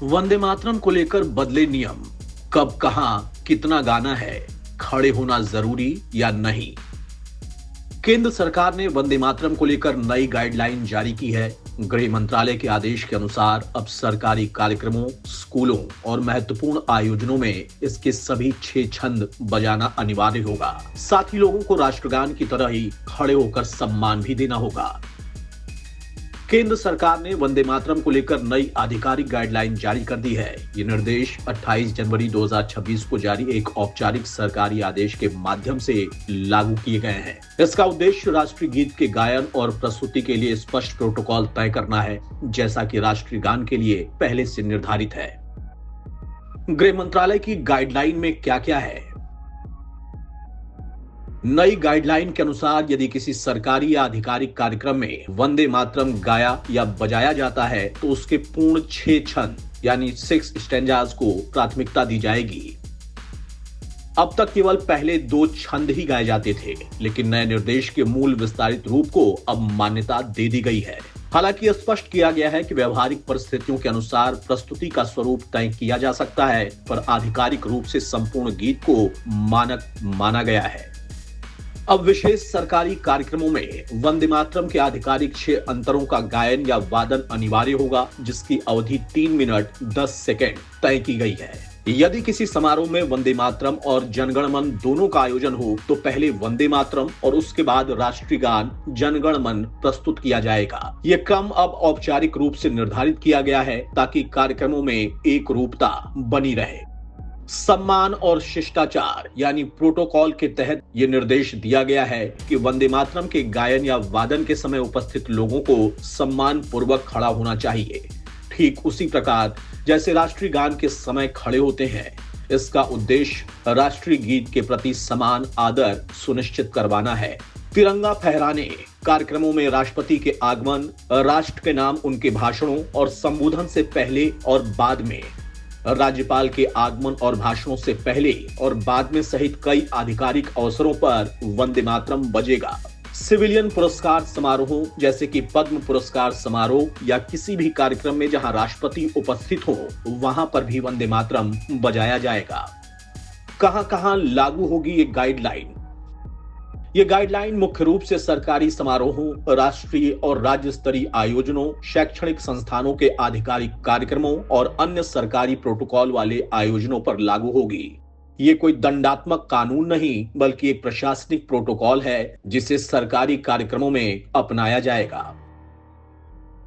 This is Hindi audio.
वंदे मातरम को लेकर बदले नियम। कब कहां कितना गाना है, खड़े होना जरूरी या नहीं। केंद्र सरकार ने वंदे मातरम को लेकर नई गाइडलाइन जारी की है। गृह मंत्रालय के आदेश के अनुसार अब सरकारी कार्यक्रमों, स्कूलों और महत्वपूर्ण आयोजनों में इसके सभी 6 छंद बजाना अनिवार्य होगा। साथ ही लोगों को राष्ट्रगान की तरह ही खड़े होकर सम्मान भी देना होगा। केंद्र सरकार ने वंदे मातरम को लेकर नई आधिकारिक गाइडलाइन जारी कर दी है। ये निर्देश 28 जनवरी 2026 को जारी एक औपचारिक सरकारी आदेश के माध्यम से लागू किए गए हैं। इसका उद्देश्य राष्ट्रीय गीत के गायन और प्रस्तुति के लिए स्पष्ट प्रोटोकॉल तय करना है, जैसा कि राष्ट्रीय गान के लिए पहले से निर्धारित है। गृह मंत्रालय की गाइडलाइन में क्या क्या है? नई गाइडलाइन के अनुसार यदि किसी सरकारी या आधिकारिक कार्यक्रम में वंदे मातरम गाया या बजाया जाता है तो उसके पूर्ण 6 छंद यानी 6 स्टैंजास को प्राथमिकता दी जाएगी। अब तक केवल पहले 2 छंद ही गाए जाते थे, लेकिन नए निर्देश के मूल विस्तारित रूप को अब मान्यता दे दी गई है। हालांकि स्पष्ट किया गया है कि व्यवहारिक परिस्थितियों के अनुसार प्रस्तुति का स्वरूप तय किया जा सकता है, पर आधिकारिक रूप से संपूर्ण गीत को मानक माना गया है। अब विशेष सरकारी कार्यक्रमों में वंदे मातरम के आधिकारिक 6 अंतरों का गायन या वादन अनिवार्य होगा, जिसकी अवधि 3 मिनट 10 सेकेंड तय की गई है। यदि किसी समारोह में वंदे मातरम और जनगण मन दोनों का आयोजन हो तो पहले वंदे मातरम और उसके बाद राष्ट्रीय गान जनगण मन प्रस्तुत किया जाएगा। यह क्रम अब औपचारिक रूप से निर्धारित किया गया है ताकि कार्यक्रमों में एक रूपता बनी रहे। सम्मान और शिष्टाचार यानी प्रोटोकॉल के तहत यह निर्देश दिया गया है कि वंदे मातरम के गायन या वादन के समय उपस्थित लोगों को सम्मान पूर्वक खड़ा होना चाहिए, ठीक उसी प्रकार जैसे राष्ट्रीय गान के समय खड़े होते हैं। इसका उद्देश्य राष्ट्रीय गीत के प्रति समान आदर सुनिश्चित करवाना है। तिरंगा फहराने कार्यक्रमों में राष्ट्रपति के आगमन, राष्ट्र के नाम उनके भाषणों और संबोधन से पहले और बाद में, राज्यपाल के आगमन और भाषणों से पहले और बाद में सहित कई आधिकारिक अवसरों पर वंदे मातरम बजेगा। सिविलियन पुरस्कार समारोहों जैसे कि पद्म पुरस्कार समारोह या किसी भी कार्यक्रम में जहां राष्ट्रपति उपस्थित हो, वहां पर भी वंदे मातरम बजाया जाएगा। कहां-कहां लागू होगी ये गाइडलाइन? ये गाइडलाइन मुख्य रूप से सरकारी समारोहों, राष्ट्रीय और राज्य स्तरीय आयोजनों, शैक्षणिक संस्थानों के आधिकारिक कार्यक्रमों और अन्य सरकारी प्रोटोकॉल वाले आयोजनों पर लागू होगी। ये कोई दंडात्मक कानून नहीं, बल्कि एक प्रशासनिक प्रोटोकॉल है जिसे सरकारी कार्यक्रमों में अपनाया जाएगा।